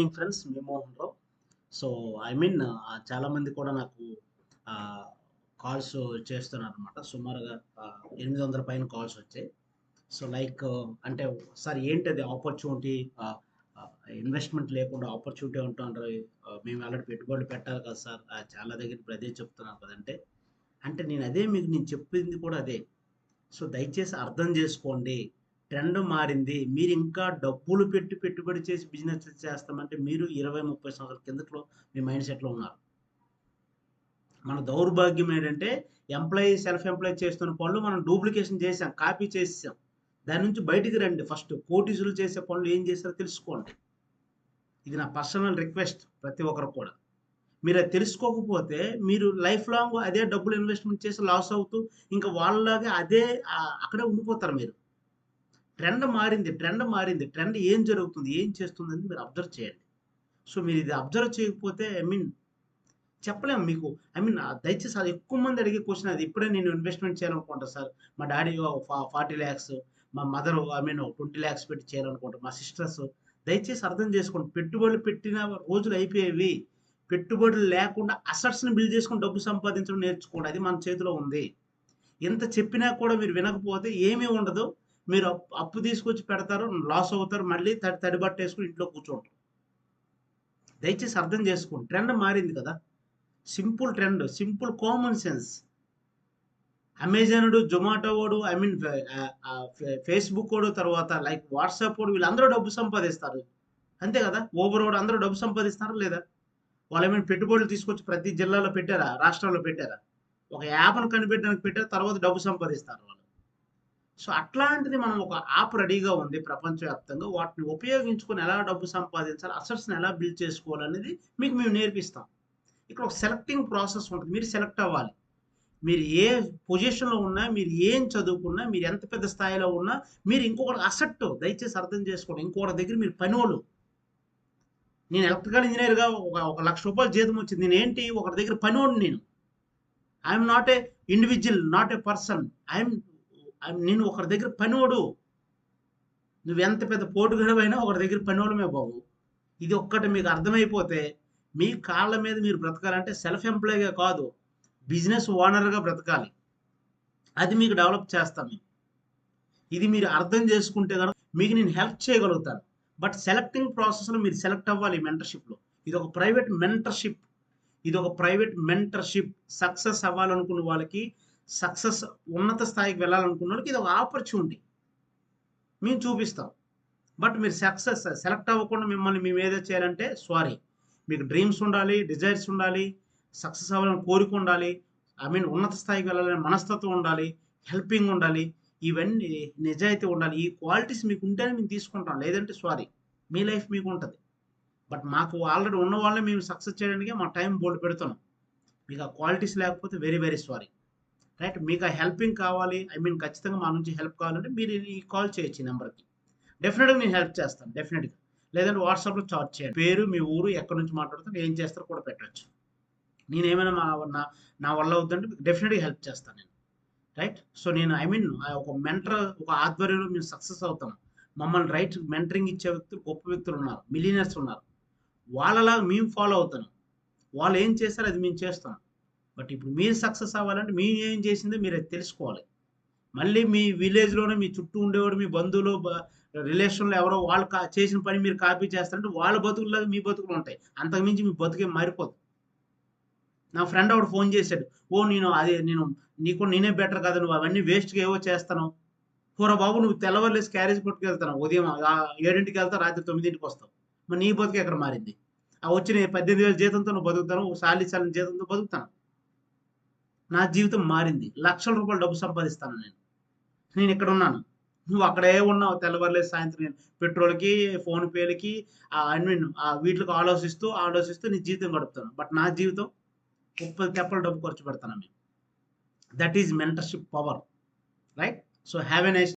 Evening friends. Me Mohanrao. So, I mean చాలామంది కూడా నాకు ఆహ్, కాల్స్ చేస్తున్నారనమాట. సుమారుగా 800 పైన కాల్స్ వచ్చాయి. సో, లైక్ అంటే సార్ ఏంటది ఆపర్చునిటీ ఆహ్, ఆహ్, ఇన్వెస్ట్‌మెంట్ లేకుండా ఆపర్చునిటీ ఉంటంటారు. మేము ఆల్రెడీ పెట్టుబడులు పెట్టాలి కదా సార్. చాలా దగ్గర ఇప్పుడు అదే చెప్తున్నారు కదంటే, అంటే నేను అదే మీకు నేను చెప్పింది కూడా అదే. సో, దయచేసి అర్థం చేసుకోండి. ట్రెండ్ మారింది. మీరింకా డబ్బులు పెట్టి పెట్టుబడి చేసి బిజినెస్ చేస్తామంటే మీరు 20, 30 సంవత్సరాల కిందట్లో మీ మైండ్ సెట్‌లో ఉన్నారు. మన దౌర్భాగ్యం ఏంటంటే సెల్ఫ్ ఎంప్లాయ్ చేస్తున్న పనులు మనం డూప్లికేషన్ చేసాం. కాపీ చేసేసాం. దాని నుంచి బయటికి రండి ఫస్ట్. కోటీసులు చేసే పనులు ఏం చేశారో తెలుసుకోండి. ఇది నా పర్సనల్ రిక్వెస్ట్ ప్రతి ఒక్కరికి కూడా. మీరది తెలుసుకోకపోతే మీరు లైఫ్ లాంగ్ అదే డబ్బులు ఇన్వెస్ట్‌మెంట్ చేసి లాస్ అవుతూ ఇంకా వాళ్ళలాగే అదే అక్కడే ఉండిపోతారు మీరు. ట్రెండ్ మారింది. ట్రెండ్ మారింది. ట్రెండ్ ఏం జరుగుతుంది? ఏం చేస్తుందని మీరు అబ్జర్వ్ చేయండి. సో, మీరిది అబ్జర్వ్ చేయకపోతే చెప్పలేము మీకు. దయచేసి అది ఎక్కువ మంది అడిగే క్వెషన్ అది. ఇప్పుడే నేను ఇన్వెస్ట్‌మెంట్ చేయాలనుకుంటా సార్. మా డ్యాడీ 40 లాక్స్, మా మదర్ 20 లాక్స్ పెట్టి చేయాలనుకుంటారు. మా సిస్టర్స్ దయచేసి అర్థం చేసుకోండి. పెట్టుబడులు పెట్టిన రోజులు అయిపోయేవి. పెట్టుబడులు లేకుండా అసెట్స్‌ని బిల్డ్ చేసుకొని డబ్బు సంపాదించడం నేర్చుకోండి. అది మన చేతిలో ఉంది. ఎంత చెప్పినా కూడా మీరు వినకపోతే ఏమీ ఉండదు. మీరు అప్పు తీసుకొచ్చి పెడతారు. లాస్ అవుతారు. మళ్ళీ తడి బట్టేసుకొని ఇంట్లో కూర్చుంటారు. దయచేసి అర్థం చేసుకోండి. ట్రెండ్ మారింది కదా! Simple trend. Simple common sense. అమెజానోడు, జొమాటోవోడు ఫేస్‌బుక్కోడు తర్వాత లైక్ వాట్సాపోడు వీళ్ళందరూ డబ్బు సంపాదిస్తారు. అంతే కదా! ఊబరోడు అందరూ డబ్బు సంపాదిస్తున్నారా లేదా? వాళ్ళేమైనా పెట్టుబడులు తీసుకొచ్చి ప్రతి జిల్లాలో పెట్టారా? రాష్ట్రాల్లో పెట్టారా? ఒక యాప్‌ని కనిపెట్టడానికి పెట్టారు. తర్వాత డబ్బు సంపాదిస్తారు వాళ్ళు. సో, అట్లాంటిది మనం ఒక యాప్ రెడీగా ఉంది ప్రపంచవ్యాప్తంగా. వాటిని ఉపయోగించుకొని ఎలా డబ్బు సంపాదించాలి, అసెట్స్‌ని ఎలా బిల్డ్ చేసుకోవాలనేది మీకు మేము నేర్పిస్తాం. ఇక్కడ ఒక సెలెక్టింగ్ ప్రాసెస్ ఉంటది. మీరు సెలెక్ట్ అవ్వాలి. మీరు ఏ పొజిషన్‌లో ఉన్నా, మీరు ఏం చదువుకున్నా, మీరు ఎంత పెద్ద స్థాయిలో ఉన్నా, మీరు ఇంకొకరికి అసెట్ దయచేసి అర్థం చేసుకోండి. ఇంకొకరి దగ్గర మీరు పనోళ్ళు. నేను ఎలక్ట్రికల్ ఇంజినీర్‌గా ఒక రూ. 1,00,000 జీతం వచ్చింది. నేనేంటి ఒకరి దగ్గర పనోడిని నేను. I'm not a individual, not a person. I'm నేను ఒకరి దగ్గర పనోడు. నువ్వెంత పెద్ద పోటుగాడివైనా ఒకరి దగ్గర పనోళ్ళమే బాబు. ఇది ఒక్కటి మీకు అర్థమైపోతే, మీ కాళ్ళ మీద మీరు బ్రతకాలంటే సెల్ఫ్ ఎంప్లాయ్‌గా కాదు, బిజినెస్ ఓనర్‌గా బ్రతకాలి. అది మీకు డెవలప్ చేస్తాం మేము. ఇది మీరు అర్థం చేసుకుంటే గనక మీకు నేను హెల్ప్ చేయగలుగుతాను. బట్ సెలెక్టింగ్ ప్రాసెస్‌లో మీరు సెలెక్ట్ అవ్వాలి మెంటర్‌షిప్‌లో. ఇదొక ప్రైవేట్ మెంటర్‌షిప్. ఇదొక ప్రైవేట్ మెంటర్‌షిప్. సక్సెస్ అవ్వాలనుకున్న వాళ్ళకి, సక్సెస్ ఉన్నత స్థాయికి వెళ్ళాలనుకున్నోళ్ళకి ఇదొక ఆపర్చునిటీ. మేము చూపిస్తాం. బట్ మీరు సెలెక్ట్ అవ్వకుండా మిమ్మల్ని మేమేదో చేయాలంటే సారీ. మీకు డ్రీమ్స్ ఉండాలి, డిజైర్స్ ఉండాలి, సక్సెస్ అవ్వాలని కోరిక ఉండాలి. ఉన్నత స్థాయికి వెళ్ళాలనే మనస్తత్వం ఉండాలి, హెల్పింగ్ ఉండాలి. ఇవన్నీ నిజాయితీ ఉండాలి. ఈ క్వాలిటీస్ మీకు ఉంటేనే మేము తీసుకుంటాం. లేదంటే సారీ. మీ లైఫ్ మీకుంటది. బట్ మాకు ఆల్రెడీ ఉన్న వాళ్ళని మేము సక్సెస్ చేయడానికే మా టైం బోలెడు పెడుతున్నాం. మీకు ఆ క్వాలిటీస్ లేకపోతే వెరీ, వెరీ సారీ. రైట్. మీకు ఆ హెల్పింగ్ కావాలి. ఖచ్చితంగా మా నుంచి హెల్ప్ కావాలంటే మీరు ఈ కాల్ చేయొచ్చు ఈ నంబర్‌కి. డెఫినిట్‌గా నేను హెల్ప్ చేస్తాను. డెఫినిట్‌గా. లేదంటే వాట్సాప్‌లో చాట్ చేయండి. పేరు, మీ ఊరు, ఎక్కడి నుంచి మాట్లాడుతారు, ఏం చేస్తారో కూడా పెట్టొచ్చు. నేనేమైనా నా నా వల్ల అవుద్దంటే డెఫినిట్‌గా హెల్ప్ చేస్తాను నేను. రైట్. సో, నేను ఒక మెంటర్ ఒక ఆధ్వర్యంలో మేము సక్సెస్ అవుతాం. మమ్మల్ని మెంటరింగ్ ఇచ్చే వ్యక్తులు గొప్ప వ్యక్తులు ఉన్నారు. మిలియనర్స్ ఉన్నారు. వాళ్ళలాగా మేము ఫాలో అవుతున్నాం. వాళ్ళు ఏం చేశారో అది మేము చేస్తాం. బట్ ఇప్పుడు మీరు సక్సెస్ అవ్వాలంటే మేము ఏం చేసిందో మీరది తెలుసుకోవాలి. మళ్ళీ మీ విలేజ్‌లోనే మీ చుట్టూ ఉండేవాడు మీ బంధువులు రిలేషన్‌లో ఎవరో వాళ్ళు చేసిన పని మీరు కాపీ చేస్తారంటే వాళ్ళ బతుకుల్లాగా మీ బతుకులుంటాయి. అంతకు మించి మీ బతుకేం మారిపోదు. నా ఫ్రెండ్ ఒకడు ఫోన్ చేసాడు. "ఓహ్! నీకు నేనే బెటర్ కదా! నువ్వు అవన్నీ వేస్ట్‌గా ఏవో చేస్తున్నావు." పోరా బాబు నువ్వు తెల్లవారు లేసి క్యారేజ్ పట్టుకెళ్తున్నావు. ఉదయం 7కి వెళ్తావు, రాత్రి 9కి వస్తావు. మరి నీ బతుకు ఎక్కడ మారింది? ఆ వచ్చిన 18,000 జీతంతో నువ్వు బతుకుతున్నావు. సాలిసాలని జీతంతో బతుకుతున్నావు. నా జీవితం మారింది. లక్షల రూపాయలు డబ్బు సంపాదిస్తాను నేను. నేనిక్కడున్నాను. నువ్వు అక్కడే ఉన్నావు తెల్లవారు లేసి సాయంత్రం పెట్రోల్‌కి, ఫోన్ పేలకి వీటిలకి ఆలోచిస్తూ నీ జీవితం గడుపుతున్నావు. బట్ నా జీవితం కుప్పలు తెప్పలు డబ్బు ఖర్చు పెడుతున్నాను నేను. That is mentorship power. Right. So, have a nice